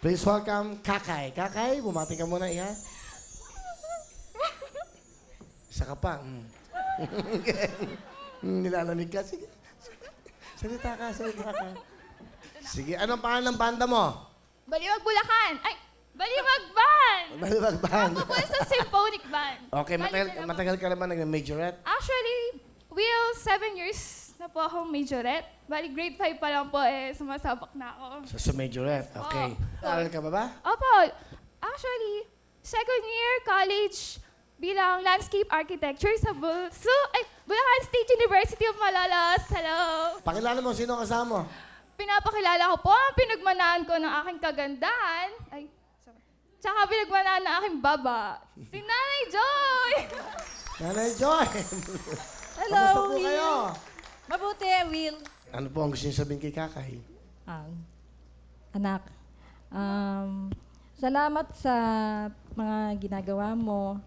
Please welcome Kakay. Kakay, bumati ka muna, iya. Isa ka pa. Nilalamig ka. Sige. Salita ka. Sige, anong pangalan ng banda mo? Baliwag Bulacan! Ay! Baliwag Band! Baliwag Band. Ako po sa Symphonic Band. Okay, Bali ka matagal ka naman nag-majorette? Actually, Will, 7 years na po akong majorette. Bali, grade 5 pa lang po sumasabak na ako. Sa majorette, okay. Aral ka ba? Opo. Actually, second year college bilang landscape architecture sa Bulacan State University of Malolos. Hello! Pakilala mo, sino kasama mo? Pinapakilala ko po ang pinagmanaan ko ng aking kagandahan. Ay, sorry. Tsaka pinagmanaan ng aking baba. Si Nanay Joy! Nanay Joy! Hello, Kamusta po Will. kayo? Mabuti, Will. Ano po ang gusto niyo sabihin kay Kakay? Anak, salamat sa mga ginagawa mo.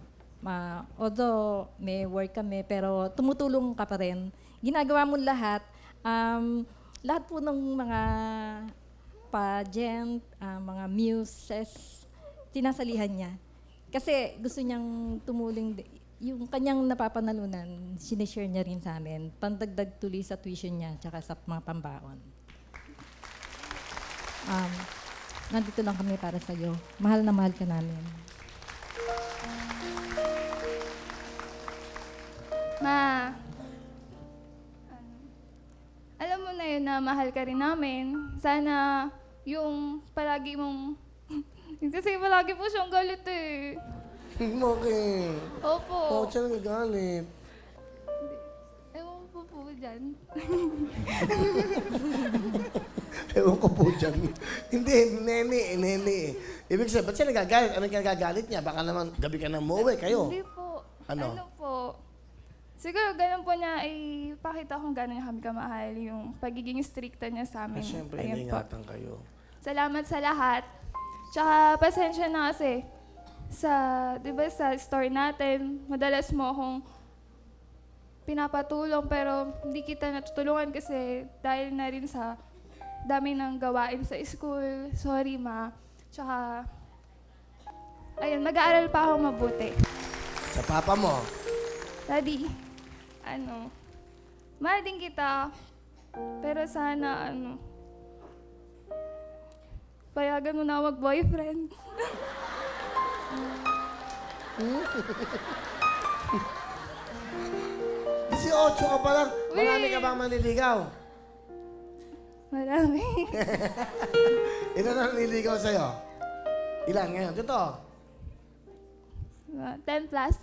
Although may work kami, pero tumutulong ka pa rin. Ginagawa mo lahat. Lahat po ng mga pageant, mga muses, sinasalihan niya. Kasi gusto niyang tumulong, yung kanyang napapanalunan, sinishare niya rin sa amin. Pandagdag tuloy sa tuition niya, tsaka sa mga pambaon. Nandito lang kami para sa'yo. Mahal na mahal ka namin. Ma, alam mo na yun na mahal ka rin namin. Sana yung palagi mong... Kasi palagi po siyang galit eh. Okay. Opo. Bakit siya nagagalit? Ewan ko po dyan. Ewan ko po dyan. Hindi, nene. Ibig sabihin, ba't siya nagagalit? Anong nagagalit niya? Baka naman gabi ka nang umuwi kayo. Hindi po. Ano? Ano po? Siguro ganun po niya ay pakita kung gano'n niya kami kamahal. Yung pagiging stricta niya sa amin. Siyempre, Ayun po. iniingatan kayo. Salamat sa lahat. Tsaka pasensya na kasi di ba sa story natin, madalas mo akong pinapatulong pero hindi kita natutulungan kasi dahil na rin sa dami ng gawain sa school. Sorry, Ma. Tsaka, ayun, mag-aaral pa ako mabuti. Sa papa mo, Daddy, mahal din kita, pero sana, payagan mo na mag-boyfriend. 18 ka pa lang. Marami ka bang manliligaw? Marami. Ilan na nanliligaw sa'yo? Ilan ngayon? Totoo? 10 plus.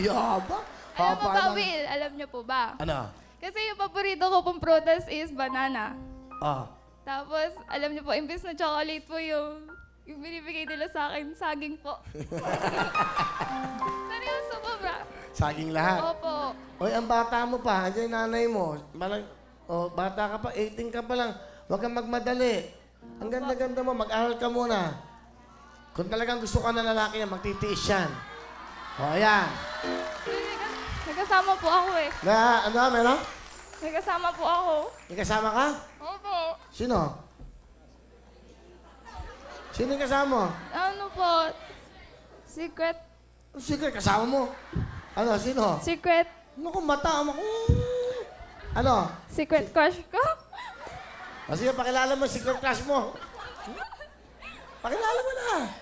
Yaba. Alam mo ba, Will? Alam niyo po ba? Ano? Kasi yung paborito ko pong prutas is banana. Oh. Tapos, alam niyo po, imbis na chocolate po yung binibigay nila sa akin, saging po. Seryoso po, bra? Saging lahat. Opo. Hoy, ang bata mo pa. Andiyan yung nanay mo. Bata ka pa. 18 ka pa lang. Huwag kang magmadali. Ang ganda-ganda mo. Mag-aral ka muna. Kung talagang gusto ka na lalaki yan, magtitiis yan. O, ayan. Nagkasama po ako eh. Meron? Nagkasama po ako. May kasama ka? Opo. Sino? Sino yung kasama mo? Ano po? Secret. Sige, kasama mo. Ano, sino? Secret. Naku, mata mo. Ano? Secret crush ko. Sige, pakilala mo, secret crush mo. Pakilala mo na.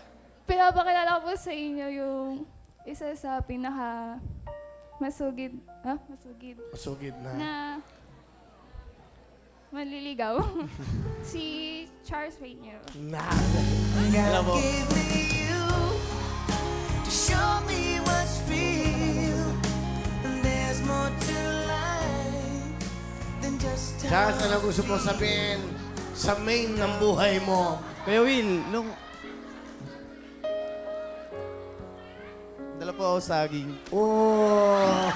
Pinapakilala ko po sa inyo yung isa sa pinaka masugid. Masugid na. Na manliligaw. Si Charles Rainier. Alam mo. Give me you to show me what's real. And there's more to life than just Charles, ano gusto mo sabihin sa main ng buhay mo? Kuya Will, dala po ako saging. Oh.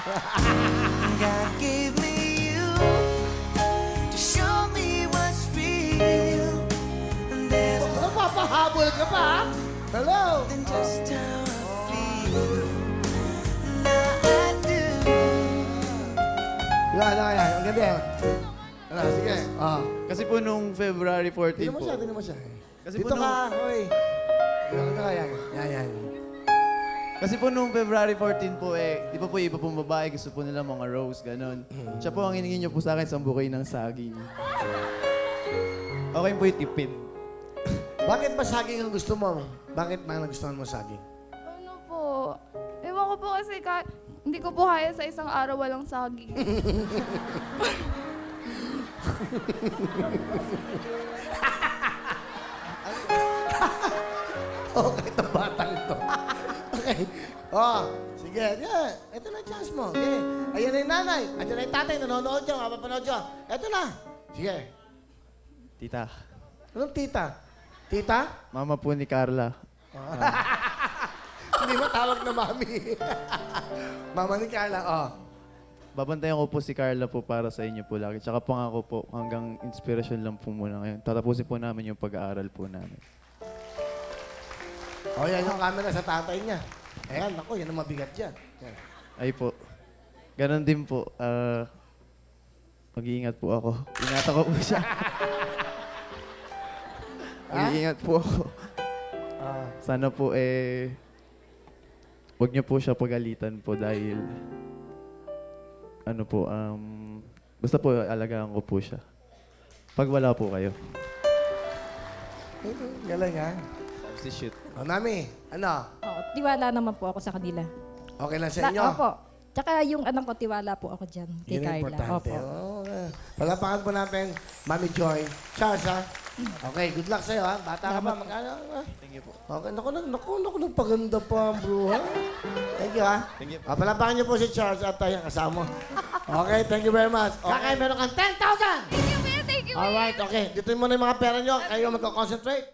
God gave me you to show me what's real. And there's more Napapahabol ka pa, ha? Hello? than just how I feel. Now I do. Yan. Ang ganda yan. Ano, sige. Kasi po nung February 14 Tingnan mo po. siya, tingnan mo siya. Kasi Dito po ka, hoy. Dito ka, yan. Yan. Kasi po nung February 14 po di pa po iba pong babae, gusto po nila mga rose, ganon. Siya po ang hiningi niyo po sa akin, sambukay ng saging. Okay po yung tipid. Bakit ba saging ang gusto mo? Bakit ba nagustuhan mo saging? Ano po? Ewan ko po kasi hindi ko po kaya sa isang araw walang saging. Okay, ito batang to. Okay. Oh, sige. Yeah. Ito na chance mo. Okay. Ayan na yung nanay. Ayan na yung tatay. Nanonood dyan. Mapapanood dyan. Ito na. Sige. Tita, Anong tita? Tita? mama po ni Carla. Hindi mo tawag na mami. Mama ni Carla. Oh. Babantayan ko po si Carla po para sa inyo po lagi. Tsaka pangako po hanggang inspirasyon lang po muna ngayon. Tatapusin po namin yung pag-aaral po namin. Oh, yan yung camera sa tatay niya. Ayan, ako, yan ang mabigat dyan. Yan. Ay po. Ganon din po. Mag-iingat po ako. Ingatan ko po siya. Mag-iingat po ako. Ah. Sana po wag niyo po siya pagalitan po dahil basta po alagaan ko po siya. Pag wala po kayo. Galing, ha? Substitute. Oh, Nami, ano? Oo, tiwala naman po ako sa kanila. Okay lang sa inyo? Opo. Tsaka yung anak ko, tiwala po ako dyan kay Yun ang Carla. importante. Opo. Oh, palapakan po natin, Mami Joy. Charles, ha? Okay, good luck sa'yo, ha? Bata ka pa, mag-ano? Thank you po. Okay, naku, nagpaganda pa, bro, ha? Thank you, ha? Thank you. Palapakan niyo po si Charles at yung kasama. Okay, thank you very much. Okay, meron kang 10,000! Thank you, Kuya. Thank you, Kuya. Alright, okay. Dito mo na yung mga pera niyo. Kayo magko-concentrate.